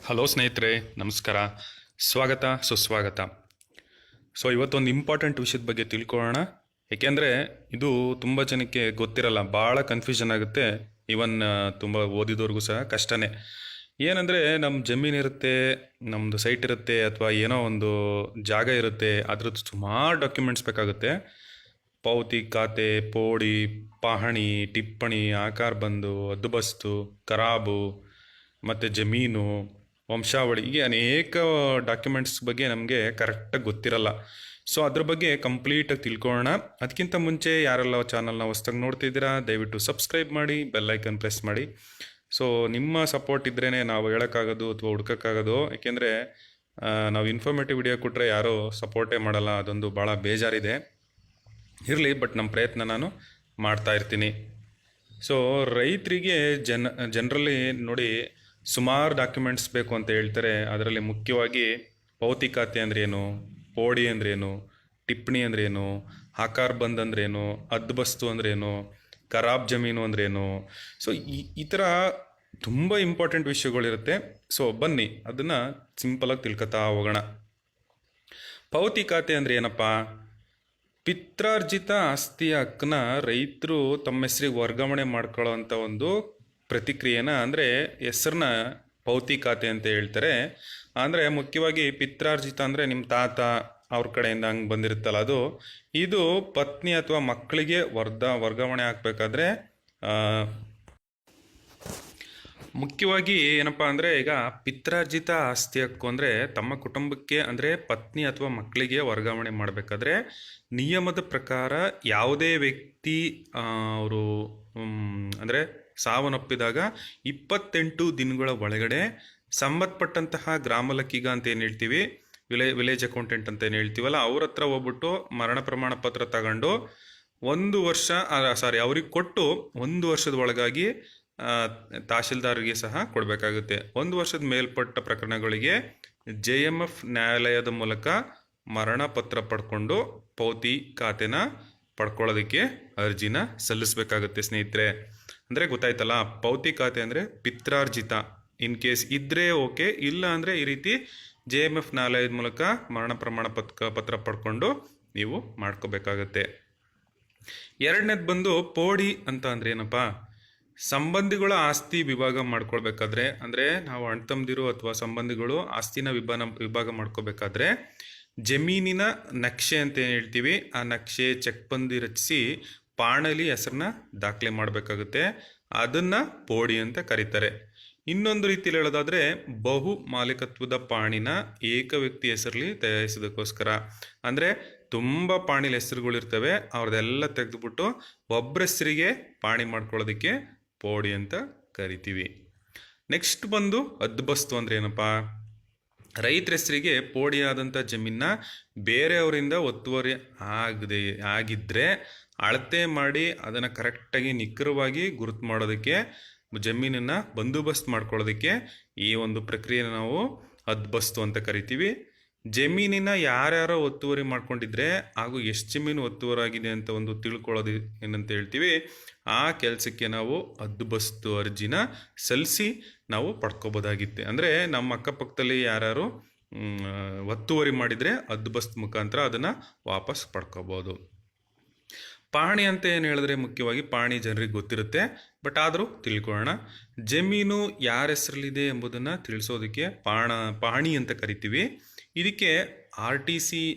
Hello ಸ್ನೇಹಿತರೆ, ನಮಸ್ಕಾರ. ಸ್ವಾಗತ ಸುಸ್ವಾಗತ. ಇವತ್ತೊಂದು ಇಂಪಾರ್ಟೆಂಟ್ ವಿಷಯದ ಬಗ್ಗೆ ತಿಳ್ಕೊಳ್ಳೋಣ. ಏಕೆಂದರೆ ಇದು ತುಂಬ ಜನಕ್ಕೆ ಗೊತ್ತಿರಲ್ಲ, ಭಾಳ ಕನ್ಫ್ಯೂಷನ್ ಆಗುತ್ತೆ. ಈವನ್ ತುಂಬ ಓದಿದವ್ರಿಗೂ ಸಹ ಕಷ್ಟನೇ. ಏನಂದರೆ ನಮ್ಮ ಜಮೀನಿರುತ್ತೆ, ನಮ್ಮದು ಸೈಟ್ ಇರುತ್ತೆ, ಅಥವಾ ಏನೋ ಒಂದು ಜಾಗ ಇರುತ್ತೆ, ಅದ್ರದ್ದು ಸುಮಾರು ಡಾಕ್ಯುಮೆಂಟ್ಸ್ ಬೇಕಾಗುತ್ತೆ. ಪಾವತಿ ಖಾತೆ, ಪೋಡಿ, ಪಹಣಿ, ಟಿಪ್ಪಣಿ, ಆಕಾರ ಬಂದು, ಹದ್ದುಬಸ್ತು, ಖರಾಬು, ಮತ್ತು ಜಮೀನು, ವಂಶಾವಳಿ, ಹೀಗೆ ಅನೇಕ ಡಾಕ್ಯುಮೆಂಟ್ಸ್ ಬಗ್ಗೆ ನಮಗೆ ಕರೆಕ್ಟಾಗಿ ಗೊತ್ತಿರಲ್ಲ. ಅದ್ರ ಬಗ್ಗೆ ಕಂಪ್ಲೀಟಾಗಿ ತಿಳ್ಕೊಳ್ಳೋಣ. ಅದಕ್ಕಿಂತ ಮುಂಚೆ ಯಾರೆಲ್ಲ ಚಾನಲ್ನ ಹೊಸ್ದಾಗಿ ನೋಡ್ತಿದ್ದೀರಾ, ದಯವಿಟ್ಟು ಸಬ್ಸ್ಕ್ರೈಬ್ ಮಾಡಿ, ಬೆಲ್ಲೈಕನ್ ಪ್ರೆಸ್ ಮಾಡಿ. ನಿಮ್ಮ ಸಪೋರ್ಟ್ ಇದ್ರೇ ನಾವು ಹೇಳೋಕ್ಕಾಗೋದು ಅಥವಾ ಹುಡ್ಕೋಕ್ಕಾಗೋದು. ಏಕೆಂದರೆ ನಾವು ಇನ್ಫಾರ್ಮೇಟಿವ್ ವಿಡಿಯೋ ಕೊಟ್ಟರೆ ಯಾರೂ ಸಪೋರ್ಟೇ ಮಾಡಲ್ಲ, ಅದೊಂದು ಭಾಳ ಬೇಜಾರಿದೆ. ಇರಲಿ, ಬಟ್ ನಮ್ಮ ಪ್ರಯತ್ನ ನಾನು ಮಾಡ್ತಾ ಇರ್ತೀನಿ. ರೈತರಿಗೆ ಜನರಲಿ ನೋಡಿ ಸುಮಾರು ಡಾಕ್ಯುಮೆಂಟ್ಸ್ ಬೇಕು ಅಂತ ಹೇಳ್ತಾರೆ. ಅದರಲ್ಲಿ ಮುಖ್ಯವಾಗಿ ಪಾವತಿ ಖಾತೆ ಅಂದ್ರೇನು, ಪೋಡಿ ಅಂದ್ರೇನು, ಟಿಪ್ಪಣಿ ಅಂದ್ರೇನು, ಆಕಾರ ಬಂದ್ ಅಂದ್ರೇನು, ಹದ್ದುಬಸ್ತು ಅಂದ್ರೇನು, ಖರಾಬ್ ಜಮೀನು ಅಂದ್ರೇನು. ಈ ಥರ ತುಂಬ ಇಂಪಾರ್ಟೆಂಟ್ ವಿಷಯಗಳಿರುತ್ತೆ. ಬನ್ನಿ ಅದನ್ನು ಸಿಂಪಲಾಗಿ ತಿಳ್ಕೊತಾ ಹೋಗೋಣ. ಪಾವತಿ ಖಾತೆ ಅಂದರೆ ಏನಪ್ಪ? ಪಿತ್ರಾರ್ಜಿತ ಆಸ್ತಿಯ ಹಕ್ಕನ್ನ ರೈತರು ತಮ್ಮ ಹೆಸರಿಗೆ ವರ್ಗಾವಣೆ ಮಾಡ್ಕೊಳ್ಳೋ ಅಂಥ ಒಂದು ಪ್ರತಿಕ್ರಿಯೆನ, ಅಂದರೆ ಹೆಸರನ್ನ ಪಾವತಿ ಖಾತೆ ಅಂತ ಹೇಳ್ತಾರೆ. ಅಂದರೆ ಮುಖ್ಯವಾಗಿ ಪಿತ್ರಾರ್ಜಿತ ಅಂದರೆ ನಿಮ್ಮ ತಾತ ಅವ್ರ ಕಡೆಯಿಂದ ಹಂಗೆ ಬಂದಿರುತ್ತಲ್ಲ ಅದು. ಇದು ಪತ್ನಿ ಅಥವಾ ಮಕ್ಕಳಿಗೆ ವರ್ಗಾವಣೆ ಆಗಬೇಕಾದ್ರೆ ಮುಖ್ಯವಾಗಿ ಏನಪ್ಪ ಅಂದರೆ, ಈಗ ಪಿತ್ರಾರ್ಜಿತ ಆಸ್ತಿ ಹಕ್ಕು ಅಂದರೆ ತಮ್ಮ ಕುಟುಂಬಕ್ಕೆ ಅಂದರೆ ಪತ್ನಿ ಅಥವಾ ಮಕ್ಕಳಿಗೆ ವರ್ಗಾವಣೆ ಮಾಡಬೇಕಾದ್ರೆ ನಿಯಮದ ಪ್ರಕಾರ ಯಾವುದೇ ವ್ಯಕ್ತಿ ಅವರು ಅಂದರೆ ಸಾವನ್ನಪ್ಪಿದಾಗ 28 ದಿನಗಳ ಒಳಗಡೆ ಸಂಬಂಧಪಟ್ಟಂತಹ ಗ್ರಾಮಲೆಕ್ಕಿಗ ಅಂತ ಏನು ಹೇಳ್ತೀವಿ, ವಿಲೇಜ್ ಅಕೌಂಟೆಂಟ್ ಅಂತ ಏನು ಹೇಳ್ತೀವಲ್ಲ, ಅವ್ರ ಹತ್ರ ಹೋಗ್ಬಿಟ್ಟು ಮರಣ ಪ್ರಮಾಣ ಪತ್ರ ತಗೊಂಡು 1 ವರ್ಷ ಅವ್ರಿಗೆ ಕೊಟ್ಟು 1 ವರ್ಷದ ಒಳಗಾಗಿ ತಹಶೀಲ್ದಾರ್ಗೆ ಸಹ ಕೊಡಬೇಕಾಗುತ್ತೆ. 1 ವರ್ಷದ ಮೇಲ್ಪಟ್ಟ ಪ್ರಕರಣಗಳಿಗೆ JMF ನ್ಯಾಯಾಲಯದ ಮೂಲಕ ಮರಣ ಪತ್ರ ಪಡ್ಕೊಂಡು ಪಾವತಿ ಖಾತೆನ ಪಡ್ಕೊಳ್ಳೋದಕ್ಕೆ ಅರ್ಜಿನ ಸಲ್ಲಿಸಬೇಕಾಗುತ್ತೆ ಸ್ನೇಹಿತರೆ. ಅಂದರೆ ಗೊತ್ತಾಯ್ತಲ್ಲ, ಪಾವತಿ ಖಾತೆ ಅಂದರೆ ಪಿತ್ರಾರ್ಜಿತ. ಇನ್ ಕೇಸ್ ಇದ್ದರೆ ಓಕೆ, ಇಲ್ಲ ಅಂದರೆ ಈ ರೀತಿ JMF ನ್ಯಾಯಾಲಯದ ಮೂಲಕ ಮರಣ ಪ್ರಮಾಣ ಪತ್ರ ಪಡ್ಕೊಂಡು ನೀವು ಮಾಡ್ಕೋಬೇಕಾಗತ್ತೆ. ಎರಡನೇದು ಬಂದು ಪೋಡಿ ಅಂತ ಅಂದರೆ ಏನಪ್ಪ? ಸಂಬಂಧಿಗಳ ಆಸ್ತಿ ವಿಭಾಗ ಮಾಡ್ಕೊಳ್ಬೇಕಾದ್ರೆ, ಅಂದರೆ ನಾವು ಅಣ್ತಂದಿರು ಅಥವಾ ಸಂಬಂಧಿಗಳು ಆಸ್ತಿನ ವಿಭಾಗ ಮಾಡ್ಕೋಬೇಕಾದ್ರೆ ಜಮೀನಿನ ನಕ್ಷೆ ಅಂತ ಏನು ಹೇಳ್ತೀವಿ, ಆ ನಕ್ಷೆ ಚೆಕ್ಬಂದಿ ರಚಿಸಿ ಪಾಣಲಿ ಹೆಸರನ್ನ ದಾಖಲೆ ಮಾಡಬೇಕಾಗುತ್ತೆ. ಅದನ್ನು ಪೋಡಿ ಅಂತ ಕರೀತಾರೆ. ಇನ್ನೊಂದು ರೀತಿಯಲ್ಲಿ ಹೇಳೋದಾದರೆ ಬಹು ಮಾಲೀಕತ್ವದ ಪಾಣಿನ ಏಕ ವ್ಯಕ್ತಿ ಹೆಸರಲ್ಲಿ ತಯಾರಿಸೋದಕ್ಕೋಸ್ಕರ, ಅಂದರೆ ತುಂಬ ಪಾಣಿಲಿ ಹೆಸರುಗಳಿರ್ತವೆ, ಅವ್ರದ್ದೆಲ್ಲ ತೆಗೆದುಬಿಟ್ಟು ಒಬ್ಬರ ಹೆಸರಿಗೆ ಪಾಣಿ ಮಾಡ್ಕೊಳ್ಳೋದಕ್ಕೆ ಪೋಡಿ ಅಂತ ಕರಿತೀವಿ. ನೆಕ್ಸ್ಟ್ ಬಂದು ಹದ್ದುಬಸ್ತು ಅಂದರೆ ಏನಪ್ಪ? ರೈತರ ಹೆಸರಿಗೆ ಪೋಡಿಯಾದಂಥ ಜಮೀನ ಬೇರೆಯವರಿಂದ ಒತ್ತುವರಿ ಆಗಿದ್ದರೆ ಅಳತೆ ಮಾಡಿ ಅದನ್ನು ಕರೆಕ್ಟಾಗಿ ನಿಖರವಾಗಿ ಗುರುತು ಮಾಡೋದಕ್ಕೆ, ಜಮೀನನ್ನು ಬಂದೋಬಸ್ತ್ ಮಾಡ್ಕೊಳ್ಳೋದಕ್ಕೆ ಈ ಒಂದು ಪ್ರಕ್ರಿಯೆನ ನಾವು ಹದ್ದುಬಸ್ತು ಅಂತ ಕರಿತೀವಿ. ಜಮೀನಿನ ಯಾರ್ಯಾರೋ ಒತ್ತುವರಿ ಮಾಡ್ಕೊಂಡಿದ್ರೆ ಹಾಗೂ ಎಷ್ಟು ಜಮೀನು ಒತ್ತುವರಾಗಿದೆ ಅಂತ ಒಂದು ತಿಳ್ಕೊಳ್ಳೋದು ಏನಂತ ಹೇಳ್ತೀವಿ, ಆ ಕೆಲಸಕ್ಕೆ ನಾವು ಹದ್ದುಬಸ್ತು ಅರ್ಜಿನ ಸಲ್ಲಿಸಿ ನಾವು ಪಡ್ಕೋಬೋದಾಗಿತ್ತೆ. ಅಂದರೆ ನಮ್ಮ ಅಕ್ಕಪಕ್ಕದಲ್ಲಿ ಯಾರ್ಯಾರು ಒತ್ತುವರಿ ಮಾಡಿದರೆ ಹದ್ದುಬಸ್ತ್ ಮುಖಾಂತರ ಅದನ್ನು ವಾಪಸ್ ಪಡ್ಕೋಬೋದು. ಪಹಣಿ ಅಂತ ಏನು ಹೇಳಿದ್ರೆ, ಮುಖ್ಯವಾಗಿ ಪಹಣಿ ಜನರಿಗೆ ಗೊತ್ತಿರುತ್ತೆ, ಬಟ್ ಆದರೂ ತಿಳ್ಕೊಳ್ಳೋಣ. ಜಮೀನು ಯಾರ ಹೆಸರಲ್ಲಿದೆ ಎಂಬುದನ್ನು ತಿಳಿಸೋದಕ್ಕೆ ಪಹಣಿ ಅಂತ ಕರಿತೀವಿ. ಇದಕ್ಕೆ RTC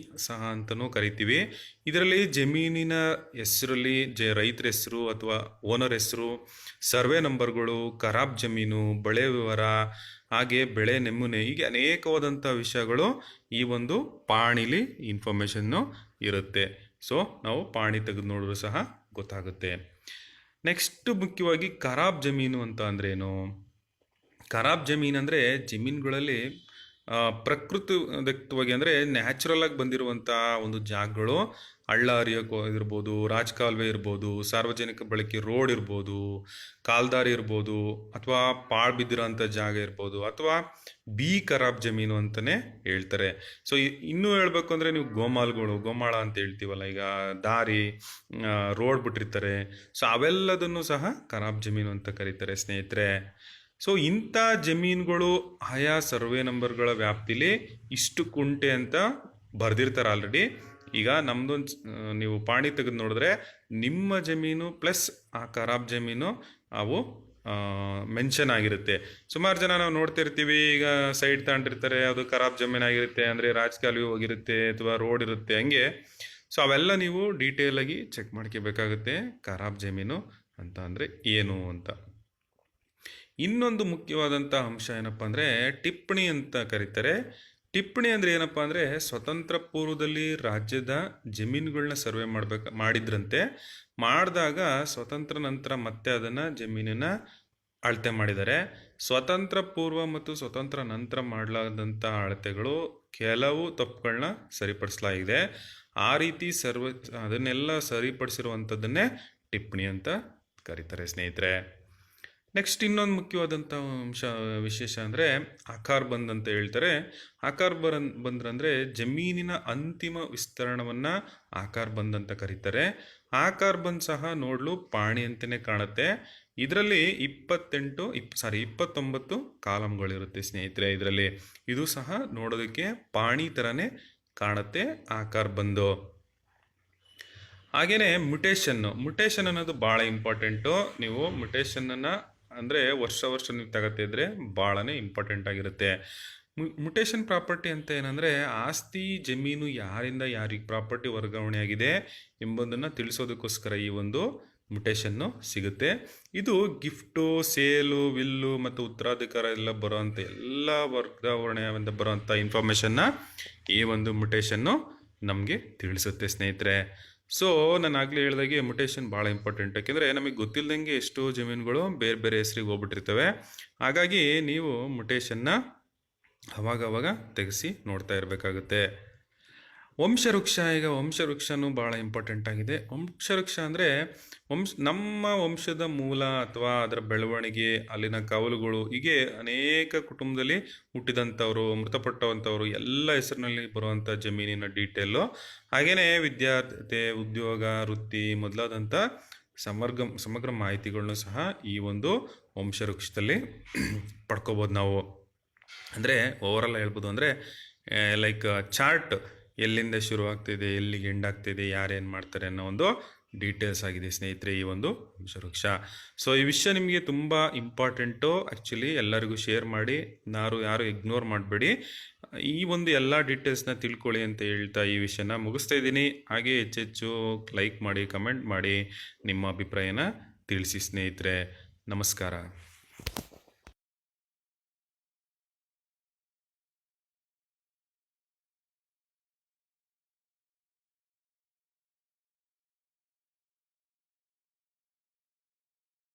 ಸಹ ಅಂತಲೂ ಕರಿತೀವಿ. ಇದರಲ್ಲಿ ಜಮೀನಿನ ಹೆಸರಲ್ಲಿ ರೈತರ ಹೆಸರು ಅಥವಾ ಓನರ್ ಹೆಸರು, ಸರ್ವೆ ನಂಬರ್ಗಳು, ಖರಾಬ್ ಜಮೀನು, ಬೆಳೆ ವಿವರ, ಹಾಗೆ ಬೆಳೆ ನಮೂನೆ, ಹೀಗೆ ಅನೇಕವಾದಂಥ ವಿಷಯಗಳು ಈ ಒಂದು ಪಹಣಿಲಿ ಇನ್ಫಾರ್ಮೇಷನ್ನು ಇರುತ್ತೆ. ನಾವು ಪಹಣಿ ತೆಗೆದು ನೋಡಿದ್ರು ಸಹ ಗೊತ್ತಾಗುತ್ತೆ. ನೆಕ್ಸ್ಟ್ ಮುಖ್ಯವಾಗಿ ಖರಾಬ್ ಜಮೀನು ಅಂತ ಅಂದ್ರೇನು? ಖರಾಬ್ ಜಮೀನು ಅಂದರೆ ಜಮೀನುಗಳಲ್ಲಿ ಪ್ರಕೃತಿದತ್ತವಾಗಿ ಅಂದರೆ ನ್ಯಾಚುರಲ್ ಆಗಿ ಬಂದಿರುವಂಥ ಒಂದು ಜಾಗಗಳು, ಹಳ್ಳ ಹರಿಯೋಕೆ ಇರ್ಬೋದು, ರಾಜಕಾಲುವೆ ಇರ್ಬೋದು, ಸಾರ್ವಜನಿಕ ಬಳಕೆ ರೋಡ್ ಇರ್ಬೋದು, ಕಾಲ್ದಾರಿ ಇರ್ಬೋದು, ಅಥವಾ ಪಾಳು ಬಿದ್ದಿರೋಂಥ ಜಾಗ ಇರ್ಬೋದು, ಅಥವಾ ಖರಾಬ್ ಜಮೀನು ಅಂತಲೇ ಹೇಳ್ತಾರೆ. ಇನ್ನೂ ಹೇಳಬೇಕು ಅಂದರೆ ನೀವು ಗೋಮಾಳ ಅಂತ ಹೇಳ್ತೀವಲ್ಲ, ಈಗ ದಾರಿ ರೋಡ್ ಬಿಟ್ಟಿರ್ತಾರೆ, ಅವೆಲ್ಲದನ್ನು ಸಹ ಖರಾಬ್ ಜಮೀನು ಅಂತ ಕರೀತಾರೆ ಸ್ನೇಹಿತರೆ. ಸೊ ಇಂಥ ಜಮೀನುಗಳು ಆಯಾ ಸರ್ವೆ ನಂಬರ್ಗಳ ವ್ಯಾಪ್ತಿಲಿ ಇಷ್ಟು ಕುಂಟೆ ಅಂತ ಬರೆದಿರ್ತಾರೆ ಆಲ್ರೆಡಿ. ಈಗ ನಮ್ಮದೊಂದು ನೀವು ಪಾಣಿ ತೆಗೆದು ನೋಡಿದ್ರೆ ನಿಮ್ಮ ಜಮೀನು ಪ್ಲಸ್ ಆ ಖರಾಬ್ ಜಮೀನು ಅವು ಮೆನ್ಷನ್ ಆಗಿರುತ್ತೆ. ಸುಮಾರು ಜನ ನಾವು ನೋಡ್ತಿರ್ತೀವಿ, ಈಗ ಸೈಡ್ ತಗೊಂಡಿರ್ತಾರೆ, ಅದು ಖರಾಬ್ ಜಮೀನಾಗಿರುತ್ತೆ, ಅಂದರೆ ರಾಜಕಾಲುವೆ ಹೋಗಿರುತ್ತೆ ಅಥವಾ ರೋಡ್ ಇರುತ್ತೆ ಹಂಗೆ. ಸೊ ಅವೆಲ್ಲ ನೀವು ಡೀಟೇಲಾಗಿ ಚೆಕ್ ಮಾಡ್ಕೋಬೇಕಾಗುತ್ತೆ ಖರಾಬ್ ಜಮೀನು ಅಂತ ಅಂದರೆ ಏನು ಅಂತ. ಇನ್ನೊಂದು ಮುಖ್ಯವಾದಂಥ ಅಂಶ ಏನಪ್ಪ ಅಂದರೆ ಟಿಪ್ಪಣಿ ಅಂತ ಕರೀತಾರೆ. ಟಿಪ್ಪಣಿ ಅಂದರೆ ಏನಪ್ಪ ಅಂದರೆ ಸ್ವತಂತ್ರ ಪೂರ್ವದಲ್ಲಿ ರಾಜ್ಯದ ಜಮೀನುಗಳನ್ನ ಸರ್ವೆ ಮಾಡಿದ್ರಂತೆ. ಮಾಡಿದಾಗ ಸ್ವತಂತ್ರ ನಂತರ ಮತ್ತೆ ಅದನ್ನು ಜಮೀನನ್ನು ಅಳತೆ ಮಾಡಿದ್ದಾರೆ. ಸ್ವತಂತ್ರ ಪೂರ್ವ ಮತ್ತು ಸ್ವತಂತ್ರ ನಂತರ ಮಾಡಲಾದಂಥ ಅಳತೆಗಳು ಕೆಲವು ತಪ್ಪುಗಳನ್ನ ಸರಿಪಡಿಸಲಾಗಿದೆ. ಆ ರೀತಿ ಅದನ್ನೆಲ್ಲ ಸರಿಪಡಿಸಿರುವಂಥದ್ದನ್ನೇ ಟಿಪ್ಪಣಿ ಅಂತ ಕರೀತಾರೆ ಸ್ನೇಹಿತರೆ. ನೆಕ್ಸ್ಟ್ ಇನ್ನೊಂದು ಮುಖ್ಯವಾದಂಥ ವಿಶೇಷ ಅಂದರೆ ಆಕಾರ್ ಬಂದ್ ಅಂತ ಹೇಳ್ತಾರೆ. ಆಕಾರ್ ಬಂದ್ರೆ ಜಮೀನಿನ ಅಂತಿಮ ವಿಸ್ತರಣವನ್ನು ಆಕಾರ್ ಬಂದ್ ಅಂತ ಕರೀತಾರೆ. ಆಕಾರ್ ಬಂದ್ ಸಹ ನೋಡಲು ಪಾಣಿ ಅಂತಲೇ ಕಾಣುತ್ತೆ. ಇದರಲ್ಲಿ 29 ಕಾಲಮ್ಗಳಿರುತ್ತೆ ಸ್ನೇಹಿತರೆ. ಇದರಲ್ಲಿ ಇದು ಸಹ ನೋಡೋದಕ್ಕೆ ಪಾಣಿ ಥರನೇ ಕಾಣುತ್ತೆ ಆಕಾರ್ ಬಂದು. ಹಾಗೆಯೇ ಮುಟೇಷನ್ ಅನ್ನೋದು ಭಾಳ ಇಂಪಾರ್ಟೆಂಟು. ನೀವು ಮುಟೇಷನನ್ನು ಅಂದರೆ ವರ್ಷ ನೀವು ತಗೋತಿದ್ರೆ ಭಾಳನೇ ಇಂಪಾರ್ಟೆಂಟ್ ಆಗಿರುತ್ತೆ. ಮುಟೇಷನ್ ಪ್ರಾಪರ್ಟಿ ಅಂತ ಏನಂದರೆ ಆಸ್ತಿ ಜಮೀನು ಯಾರಿಂದ ಯಾರಿಗೆ ಪ್ರಾಪರ್ಟಿ ವರ್ಗಾವಣೆ ಆಗಿದೆ ಎಂಬುದನ್ನು ತಿಳಿಸೋದಕ್ಕೋಸ್ಕರ ಈ ಒಂದು ಮುಟೇಷನ್ನು ಸಿಗುತ್ತೆ. ಇದು ಗಿಫ್ಟು, ಸೇಲು, ವಿಲ್ಲು ಮತ್ತು ಉತ್ತರಾಧಿಕಾರ ಎಲ್ಲ ಬರೋವಂಥ ಎಲ್ಲ ವರ್ಗಾವಣೆಯಿಂದ ಬರೋವಂಥ ಇನ್ಫಾರ್ಮೇಷನ್ನ ಈ ಒಂದು ಮುಟೇಷನ್ನು ನಮಗೆ ತಿಳಿಸುತ್ತೆ ಸ್ನೇಹಿತರೆ. ಸೊ ನಾನು ಆಗಲೇ ಹೇಳಿದಾಗೆ ಮುಟೇಷನ್ ಭಾಳ ಇಂಪಾರ್ಟೆಂಟ್. ಯಾಕೆಂದರೆ ನಮಗೆ ಗೊತ್ತಿಲ್ಲದಂಗೆ ಎಷ್ಟೋ ಜಮೀನುಗಳು ಬೇರೆ ಬೇರೆ ಹೆಸರಿಗೆ ಹೋಗ್ಬಿಟ್ಟಿರ್ತವೆ. ಹಾಗಾಗಿ ನೀವು ಮುಟೇಷನ್ನ ಅವಾಗವಾಗ ತೆಗೆಸಿ ನೋಡ್ತಾ ಇರಬೇಕಾಗುತ್ತೆ. ಈಗ ವಂಶವೃಕ್ಷನೂ ಭಾಳ ಇಂಪಾರ್ಟೆಂಟ್ ಆಗಿದೆ. ವಂಶವೃಕ್ಷ ಅಂದರೆ ನಮ್ಮ ವಂಶದ ಮೂಲ ಅಥವಾ ಅದರ ಬೆಳವಣಿಗೆ, ಅಲ್ಲಿನ ಕವಲುಗಳು, ಹೀಗೆ ಅನೇಕ ಕುಟುಂಬದಲ್ಲಿ ಹುಟ್ಟಿದಂಥವ್ರು, ಮೃತಪಟ್ಟವಂಥವ್ರು ಎಲ್ಲ ಹೆಸರಿನಲ್ಲಿ ಬರುವಂಥ ಜಮೀನಿನ ಡೀಟೇಲು, ಹಾಗೆಯೇ ವಿದ್ಯಾರ್ಥಿ, ಉದ್ಯೋಗ, ವೃತ್ತಿ ಮೊದಲಾದಂಥ ಸಮಗ್ರ ಮಾಹಿತಿಗಳನ್ನು ಸಹ ಈ ಒಂದು ವಂಶವೃಕ್ಷದಲ್ಲಿ ಪಡ್ಕೋಬೋದು ನಾವು. ಅಂದರೆ ಓವರಾಲ್ ಹೇಳ್ಬೋದು ಅಂದರೆ ಲೈಕ್ ಚಾರ್ಟ್, ಎಲ್ಲಿಂದ ಶುರು ಆಗ್ತಿದೆ, ಎಲ್ಲಿಗೆ ಎಂಡ್ ಆಗ್ತಿದೆ, ಯಾರೇನು ಮಾಡ್ತಾರೆ ಅನ್ನೋ ಒಂದು ಡೀಟೇಲ್ಸ್ ಆಗಿದೆ ಸ್ನೇಹಿತರೆ ಈ ಒಂದು ವಂಶವೃಕ್ಷ. ಸೊ ಈ ವಿಷಯ ನಿಮಗೆ ತುಂಬ ಇಂಪಾರ್ಟೆಂಟು. ಆ್ಯಕ್ಚುಲಿ ಎಲ್ಲರಿಗೂ ಶೇರ್ ಮಾಡಿ, ಯಾರು ಇಗ್ನೋರ್ ಮಾಡಬೇಡಿ. ಈ ಒಂದು ಎಲ್ಲ ಡೀಟೇಲ್ಸ್ನ ತಿಳ್ಕೊಳ್ಳಿ ಅಂತ ಹೇಳ್ತಾ ಈ ವಿಷಯನ ಮುಗಿಸ್ತಾ ಇದ್ದೀನಿ. ಹಾಗೆ ಹೆಚ್ಚೆಚ್ಚು ಲೈಕ್ ಮಾಡಿ, ಕಮೆಂಟ್ ಮಾಡಿ, ನಿಮ್ಮ ಅಭಿಪ್ರಾಯನ ತಿಳಿಸಿ ಸ್ನೇಹಿತರೆ. ನಮಸ್ಕಾರ.